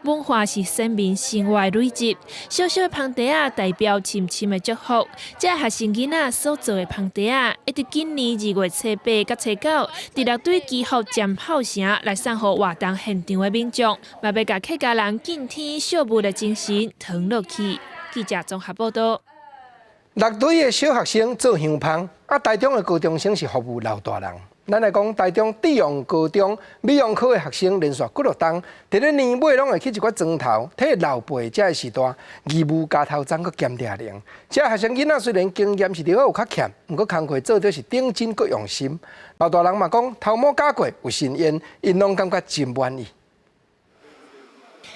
文化是生命生活的累积，小小的芳茶啊，代表深深的祝福。这学生囡仔所做的芳茶啊，一直今年2月初8到初9，伫6队基福尖炮城来送予活动现场的民众，嘛要甲客家人敬天惜福的精神传落去。记者综合报道。 6队的小学生做香芳，台中的高中生是服务老大人。咱来讲，台中智勇高中美容科的学生连续几落冬，伫咧年尾拢会去一寡庄头，替老辈才会时代义务加头章，佮检查量。这学生囡仔虽然经验是了有较欠，不过工课做着是顶真佮用心。老大人嘛讲，头毛加过有新烟，因拢感觉真满意。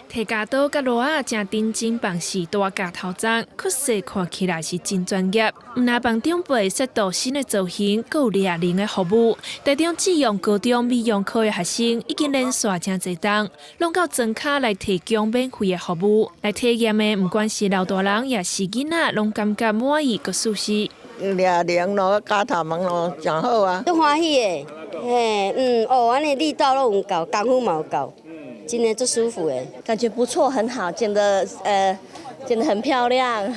提家刀甲螺仔正认真办事，大家头章，确实看起来是真专业。毋但帮长辈设度新的造型，佮有热情的服务。台中智勇高中美容科的学生已经连续真侪冬，拢到庄卡来提供免费的服务。来体验的，毋管是老大人也是囡仔，拢感觉满意佮舒适。热情咯，加头毛咯，真好啊！足欢喜的，安尼力道都有够，功夫嘛有够。 真的最舒服哎，感觉不错，很好，剪得很漂亮，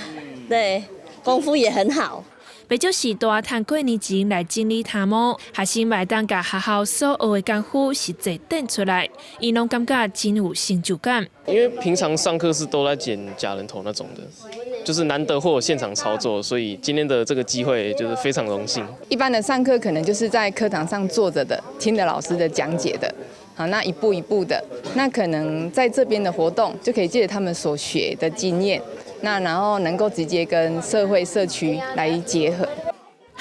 对，功夫也很好。为少时代趁过年前来整理头毛，学生嘛当甲学校所学的功夫实际展出来，因拢感觉真有成就感。因为平常上课是都在剪假人头那种的，就是难得会有现场操作，所以今天的这个机会就是非常荣幸。一般的上课可能就是在课堂上坐着的，听着老师的讲解的。 好，那一步一步的，那可能在这边的活动就可以借着他们所学的经验，那然后能够直接跟社会社区来结合。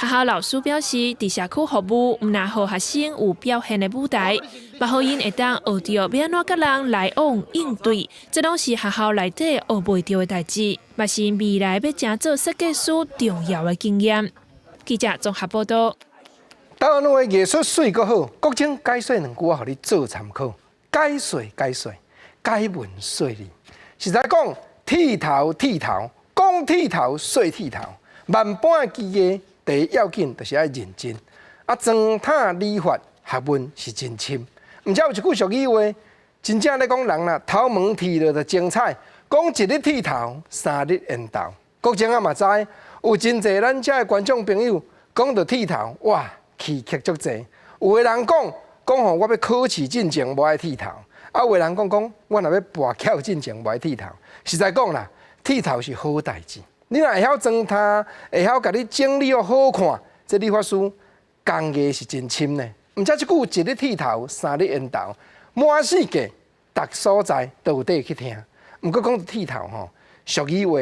学校老师表示，伫社区服务，唔但互学生有表现的舞台，嘛互因会当学着要安怎甲人来往应对，这拢是学校内底学袂着的代志，嘛是未来要成做设计师重要的经验。记者综合报道。台湾话艺术水阁好，国情解说两句话，互你做参考。解说，解文说理。实在讲，剃头，讲剃头，说剃头，万般技艺。第一要紧就是要认真，装塔理发学问是真深。毋则有一句俗语话，真正咧讲人啦，头毛剃了就精彩。讲一日剃头，3日缘投。国情啊嘛知，有真侪咱遮的观众朋友讲到剃头，哇，气曲足侪。有个人讲吼，我要考试进前无爱剃头；有个人讲我若要跋巧进前无爱剃头。实在讲啦，剃头是好代志。你若会晓装他，会晓甲你整理好看，这理发师工艺是真深呢。毋则即句一日剃头，3日缘投，满世界逐所在都有底去听。毋过讲到剃头吼，俗语话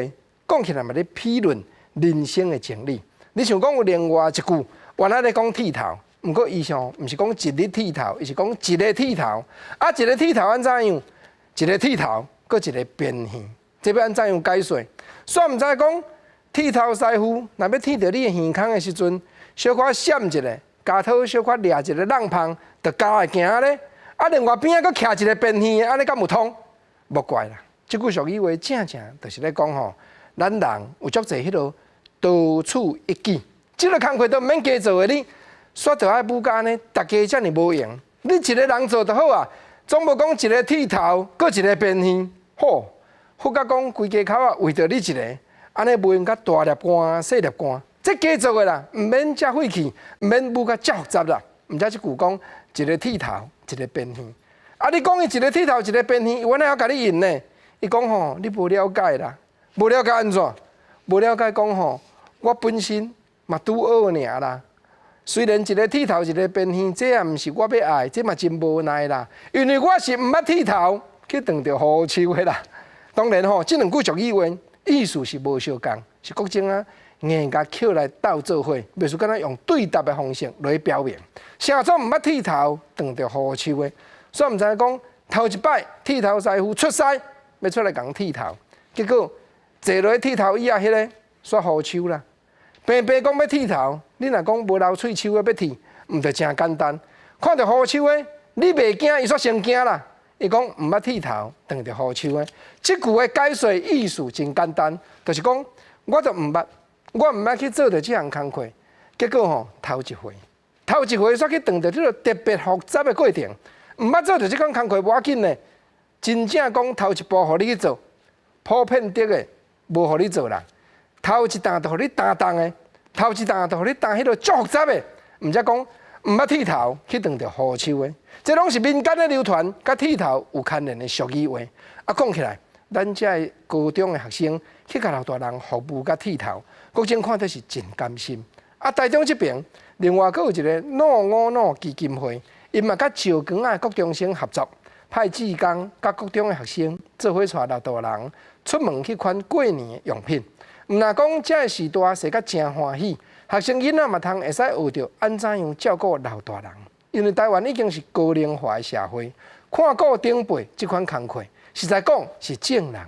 讲起来嘛咧批论人生的经历。你想讲有另外一句，原来咧讲剃头，毋过伊上毋是讲一日剃头，伊是讲一个剃头。一个剃头安怎样？一个剃头，搁一个变现，这要安怎样解说？煞毋知讲剃头师傅，若要剃到你的耳孔的时阵，小可闪一下，加头小可掠一个浪芳，就加会行咧。另外边仔佫徛一个变现的，安尼敢有通？无怪啦，即句俗语话正就是咧讲吼，咱人有足侪迄落多处一举，即个工课都毋免加做的，你煞着爱补干呢，大家遮尔无用。你一个人做就好啊，总无讲一个剃头，佫一个变现，吼。或甲讲规家口啊，为着你一个，安尼无用甲大粒汗、细粒汗，这加做的啦，毋免遮费气，毋免舞甲遮复杂啦。毋则即句讲一个剃头，一个变现。你讲伊一个剃头，一个变现，我哪晓甲你应呢？伊讲吼，你无了解啦，无了解安怎？无了解讲吼，我本身嘛拄学尔啦。虽然一个剃头，一个变现，这也毋是我要爱，这嘛真无奈啦。因为我是毋捌剃头，去撞着好手的啦。当然吼，即两句俗语话意思是无相共，是国情啊硬甲捡来斗做伙，袂输敢若用对答的方式来表明。啥做毋捌剃头，撞着好手的，所以毋知影讲头一摆剃头师傅出师要出来共剃头，结果坐落剃头椅啊，迄个煞好手啦。平平讲要剃头，你若讲无流喙手的要剃，毋着真简单。看到好手的，你袂惊，伊煞先惊啦。伊讲毋捌剃头，撞着好手的。即句的解说意思真简单，就是讲我就毋捌，我毋捌去做着即项工课，结果吼头一回煞去撞着即个特别复杂的过程，毋捌做着即项工课无要紧呢。真正讲头一步互你去做，普遍得的无互你做啦。头一档就互你担的，头一档就互你担迄个足复杂的，毋则讲毋捌剃头去撞着好手的。这拢是民间的流传，甲剃头有牵连的俗语话。讲起来，咱遮的高中的学生去甲老大人服务甲剃头，国情看得是真甘心。台中这边另外佫有一个555基金会，因嘛甲石冈的国中生合作，派志工甲国中的学生做伙带老大人出门去款过年的用品。毋若讲遮的时代是甲真欢喜，学生囡仔嘛通会使学着安怎样照顾老大人。因为台湾已经是高龄化的社会，看顾长辈这款工课，实在讲是正人的。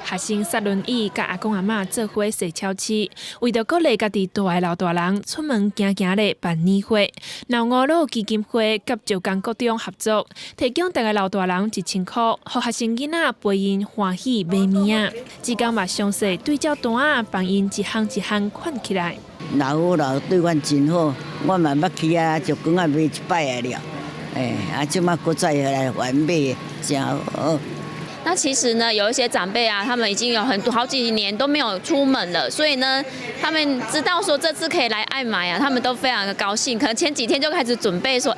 学生塞轮椅，甲阿公阿嬷做伙洗超市，为着鼓励家己大个老大人出门行行咧办年会。556基金会甲石冈国中合作，提供大家老大人1000块，互学生囡仔陪因欢喜买物仔。志刚嘛详细对照单啊，帮因一项一项款起来。老对阮真好，我嘛捌去啊，石冈啊买一摆了，即马搁再来还买，真好。那其实呢，有一些长辈啊，他们已经有好几年都没有出门了，所以呢，他们知道说这次可以来爱买啊，他们都非常的高兴。可能前几天就开始准备说，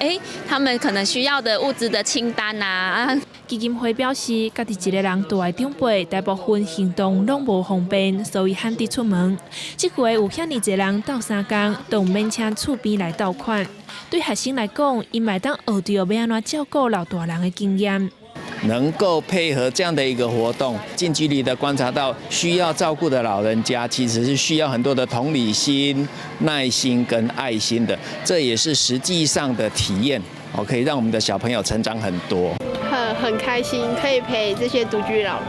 他们可能需要的物资的清单啊。基金会表示，家己一个人带的长辈，大部分行动拢无方便，所以限制出门。这回有遐尼侪人斗3工，都免请厝边来斗款。对学生来讲，因嘛当学着要安怎照顾老大人的经验。能够配合这样的一个活动，近距离的观察到需要照顾的老人家，其实是需要很多的同理心、耐心跟爱心的，这也是实际上的体验，可以让我们的小朋友成长很多。很开心，可以陪这些独居老人。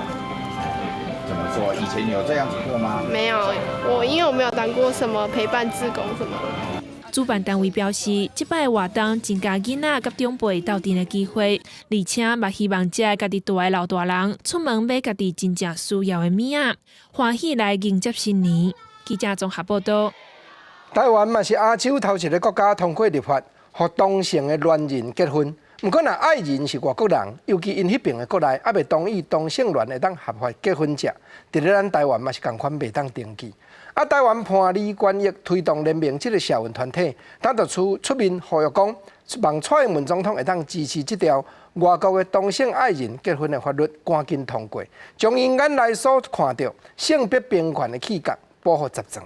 怎么说？以前有这样子过吗？没有，因为我没有当过什么陪伴志工什么的。主办单位表示，这摆活动增加囡仔甲长辈斗阵的机会，而且嘛希望这家己大的老大人出门买家己真正需要的物仔，欢喜来迎接新年。记者综合报道。台湾嘛是亚洲头一个国家通过立法，让同性的恋人结婚。不过，若爱人是外国人，尤其因迄边的国内还未同意同性恋会当合法结婚者，伫咧咱台湾嘛是共款袂当登记。台湾伴侣权益推动联盟这个社运团体，他就出面呼吁讲，望蔡英文总统会当支持这条外国的同性爱人结婚的法律赶紧通过，将因眼内所看到性别平权的气格保护十全。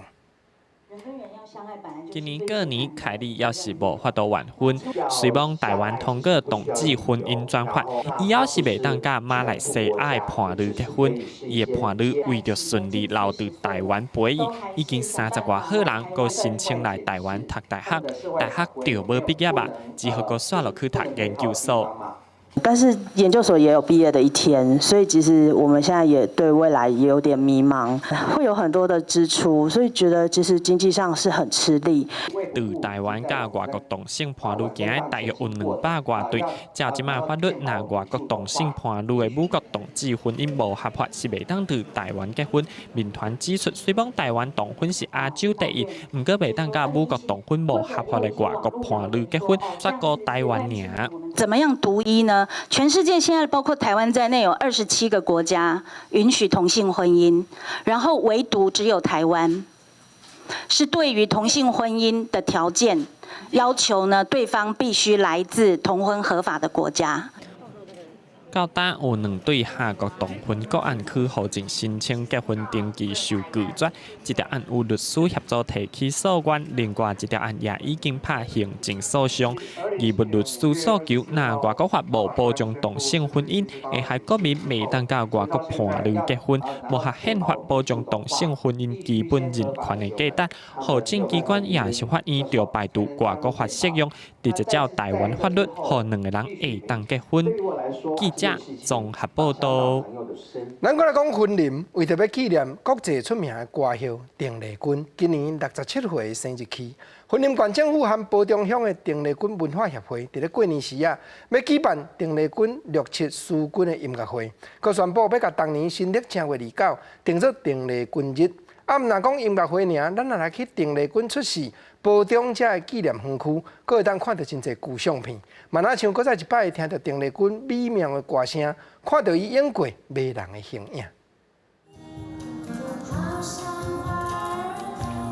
今年过年，凯莉要是无法度完婚，希望台湾通过同志婚姻专法，伊要是袂当甲马来西亚的伴侣结婚，伊的伴侣为着顺利留伫台湾陪伊，已经30外号人，佮申请来台湾读大学，大学就无毕业啊，只好佮刷落去读研究所。但是研究所也有毕业的一天，所以其实我们现在也对未来也有点迷茫，会有很多的支出，所以觉得其实经济上是很吃力。từ台湾甲外国同性伴侣行的大约有200多对，照即卖法律，若外国同性伴侣的母国同志婚姻无合法，是袂当伫台湾结婚。民团指出，虽讲台湾同婚是亚洲第一，毋过袂当甲母国同婚无合法的外国伴侣结婚，煞个台湾尔。怎么样独一呢？全世界现在包括台湾在内有27个国家允许同性婚姻，然后唯独只有台湾是对于同性婚姻的条件要求呢，对方必须来自同婚合法的国家。到打有2对下国同婚个案去户政申请结婚登记受拒绝，这条案有律师协助提起诉愿，另外一条案也已经拍行政诉讼。义务律师诉求，若外国法无保障同性婚姻，会害国民未当甲外国伴侣结婚，无合宪法保障同性婚姻基本人权的价值。户政机关也是法院就排除外国法适用，直接照台湾法律，互2个人会当结婚。记者综合报道。咱过来讲婚礼，为着要纪念国际出名的歌后邓丽君今年67岁生日期，婚姻县政府和埔中乡的邓丽君文化协会，伫咧过年时要举办邓丽君67思君的音乐会，佮宣布要甲当年新历正月29定做邓丽君日。毋若讲音乐会尔，咱也来去邓丽君出世埔中这的纪念园区，佮会当看到真侪旧相片。嘛若像搁再一摆听到邓丽君美妙的歌声，看到伊演过迷人的形影。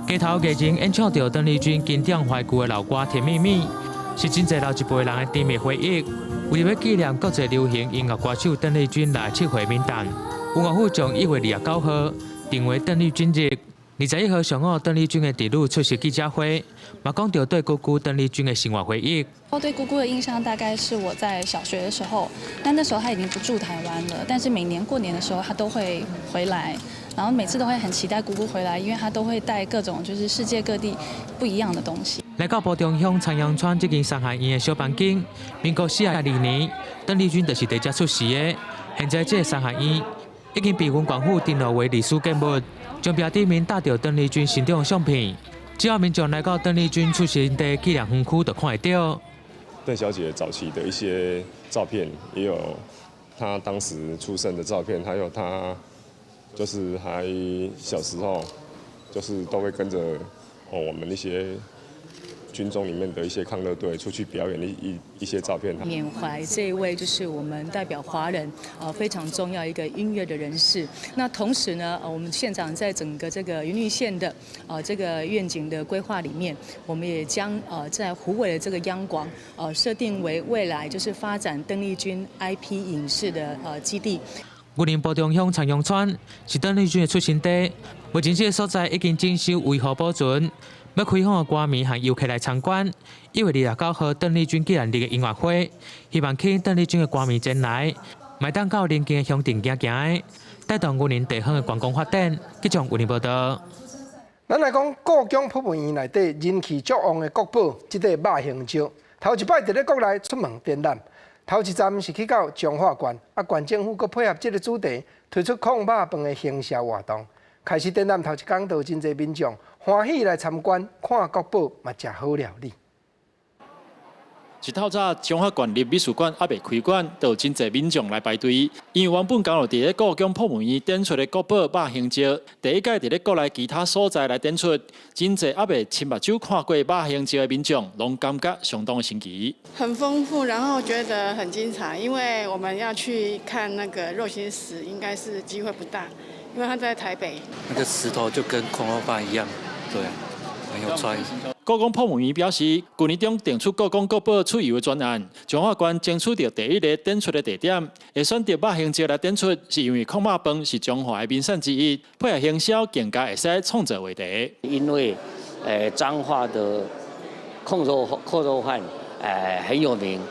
街头艺人演唱着邓丽君经典怀旧的老歌《甜蜜蜜》，是真侪老一辈人的甜蜜回忆。为了要纪念国际流行音乐歌手邓丽君67岁名单，文化府将1月29号定为邓丽君日。21号上午，邓丽君的弟女出席记者会，嘛讲到对姑姑邓丽君的生活回忆。我对姑姑的印象大概是我在小学的时候，那时候她已经不住台湾了，但是每年过年的时候她都会回来，然后每次都会很期待姑姑回来，因为她都会带各种就是世界各地不一样的东西。来到埔中乡长阳村这间山海院的小房间，民国42年，邓丽君就是在这出世的。现在这个山海院已经被文管府定落为历史建物。将标底面带着邓丽君成长的相片，只要民众来到邓丽君出生地纪念园区，就看得到。邓小姐早期的一些照片，也有她当时出生的照片，还有她就是还小时候，就是都会跟着我们一些军中里面的一些抗热队出去表演的一些照片。缅怀这一位就是我们代表华人非常重要一个音乐的人士。那同时呢，我们县长在整个这个云林县的这个愿景的规划里面，我们也将在虎尾的这个央广设定为未来就是发展邓丽君 IP 影视的基地。云林埔中乡长阳村是邓丽君的出生地，目前这个所在已经征收维护保存。要开放的歌迷和游客来参观。1月29号，邓丽君纪念日的音乐会，希望吸引邓丽君的歌迷前来。麦当到邻近的乡镇行行，带动云林地方的观光发展。记者云林报道。咱来讲故宫博物院内底人气足旺的国宝，即个肉形石，头一摆伫咧国内出门展览。头一站是去到彰化县，县政府佮配合即个主题，推出控肉饭的行销活动。开始展览头一天，就有真侪民众欢喜来参观，看国宝嘛食好料理。一透早，彰化县立美术馆还未开馆，就有真侪民众来排队。因为原本刚落伫咧故宫博物院展出的国宝肉形石，第一届伫咧国内其他所在来展出，真侪还未亲目睭看过肉形石的民众，拢感觉相当新奇。很丰富，然后觉得很精彩，因为我们要去看那个肉形石，应该是机会不大，因为它在台北。那个石头就跟空肉饭一样，对，很有创意。故宫博物院表示，去年中定出故宫国宝出游的专案，彰化县争取到第一个展出的地点，会选择肉形石来展出，是因为控肉饭是彰化的名产之一，配合行销更加会使创造话题。因为彰化的控肉饭很有名，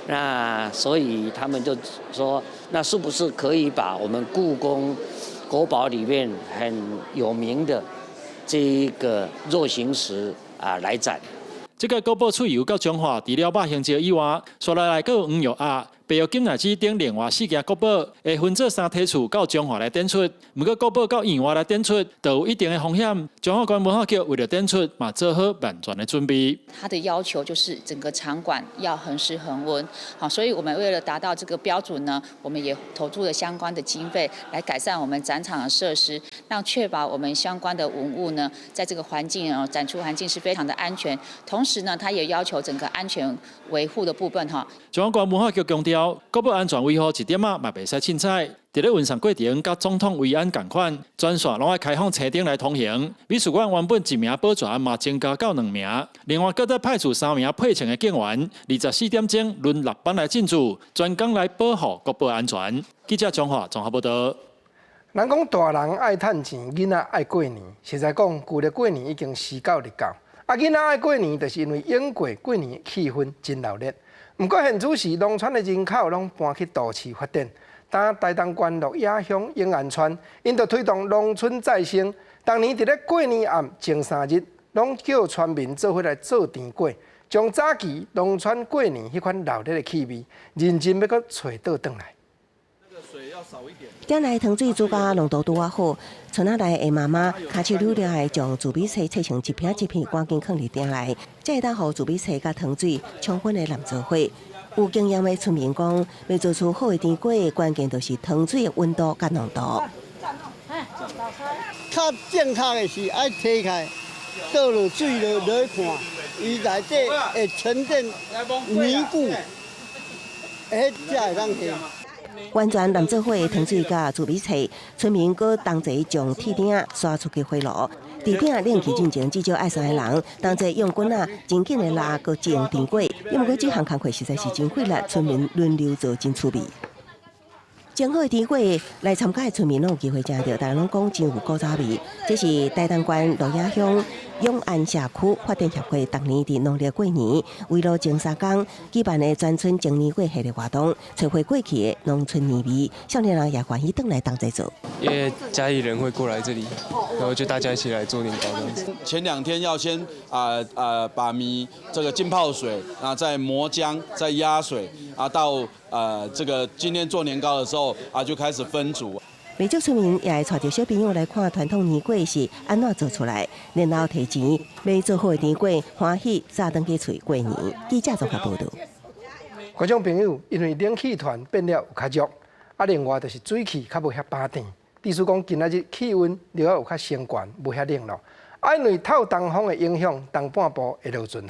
那所以他们就说，那是不是可以把我们故宫国宝里面很有名的这一个肉形石来展？这个国宝出游到彰化，除了肉形石以外，刷来还有黄玉鸭、白玉金奶子等另外4件国宝，会分做3梯次到彰化来展出。不过国宝到院外来展出，都有一定的风险。彰化县文化局为了展出，嘛做好万全的准备。它的要求就是整个场馆要恒湿恒温，好，所以我们为了达到这个标准呢，我们也投注了相关的经费来改善我们展场的设施，让确保我们相关的文物呢，在这个环境展出环境是非常的安全。同时呢，它也要求整个安全维护的部分哈。彰化县文化局强调，国宝安全维护一点嘛袂使凊彩。伫咧运送过程，甲总统维安同款，专线拢爱开放车顶来通行。美术馆原本1名保全嘛增加到2名，另外搁再派出3名配称的警员，24点钟轮6班来进驻，专工来保护国宝安全。记者彰化综合报道。人讲大人爱趁钱，囡仔爱过年。实在讲，旧的过年已经时到日到，囡仔爱过年，就是因为英国过年气氛真热烈。不过现此时，农村的人口拢搬去都市发展。当台东县鹿野乡永安村，因就推动农村再生。当年伫咧过年暗前3日，拢叫村民做伙来做甜粿，将早期农村过年迄款热烈的气味，认真要搁找倒转来。点来糖水煮甲浓度拄啊好，村仔内的妈妈骹手溜了的将糯米菜切成一片一片，赶紧放入点来，才会当互糯米菜甲糖水充分的淋做伙。有经验的村民讲，要做出好的甜粿，关键就是糖水的温度甲浓度。较正确的是爱摕开，倒落水落去看，伊内底会沉淀凝固，才会当摕。完全淋做伙的糖水甲糯米菜，村民搁同齐将铁鼎刷出去火炉。地鼎冷气进前，至少爱3个人，同齐用棍真紧的拉，搁煎甜粿。因为过这项工课实在是真费力，村民轮流做真趣味。煎好的甜粿来参加的村民拢有机会吃到，但拢讲真有古早味。这是台东县鹿野乡永安社区发展协会逐年伫农历过年，为了前3天举办的全村种年粿系列活动，找回过去的农村年味，少年人也欢喜回来同齐做。因为家里人会过来这里，然后就大家一起来做年糕这样子。前2天要先把米这个浸泡水，然后再磨浆，再压水到这个今天做年糕的时候就开始分组。未少村民也会带着小朋友来看传统年粿是安怎做出来，然后提钱买做好的年粿，欢喜撒回去厝过年。记者综合报道。观众朋友，因为冷气团变了有较热，另外就是水汽较无遐饱甜。意思讲，今仔日气温了有较升悬，无遐冷咯。因为透东风的影响，东半部会落阵雨，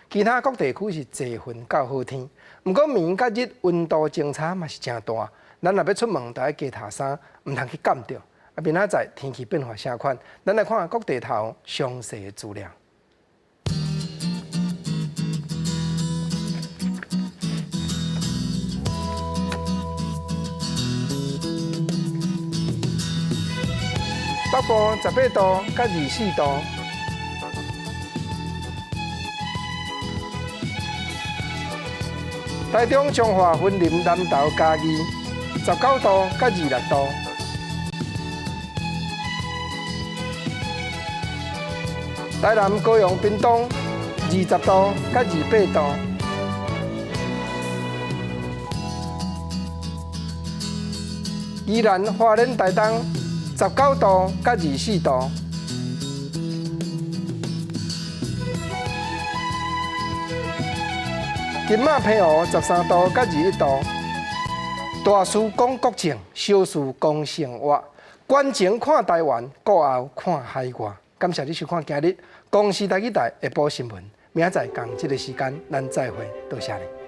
其他各地区是侪云到好天。不过暝甲日温度相差嘛是真大。咱若要出门，就要加套衫，唔通去感着。明仔载天气变化啥款？咱来看各地头详细的资料。北部18度到24度，台中彰化、云林、南投、嘉义19度到26度。台南、高雄、屏东20度到28度。宜兰、花莲、台东19度到24度。金马、澎湖13度到21度。大事讲国情，小事讲生活。观前看台湾，顾后看海外。感谢你收看今日公视台语台下晡新闻。明仔载同这个时间，咱再会，多谢你。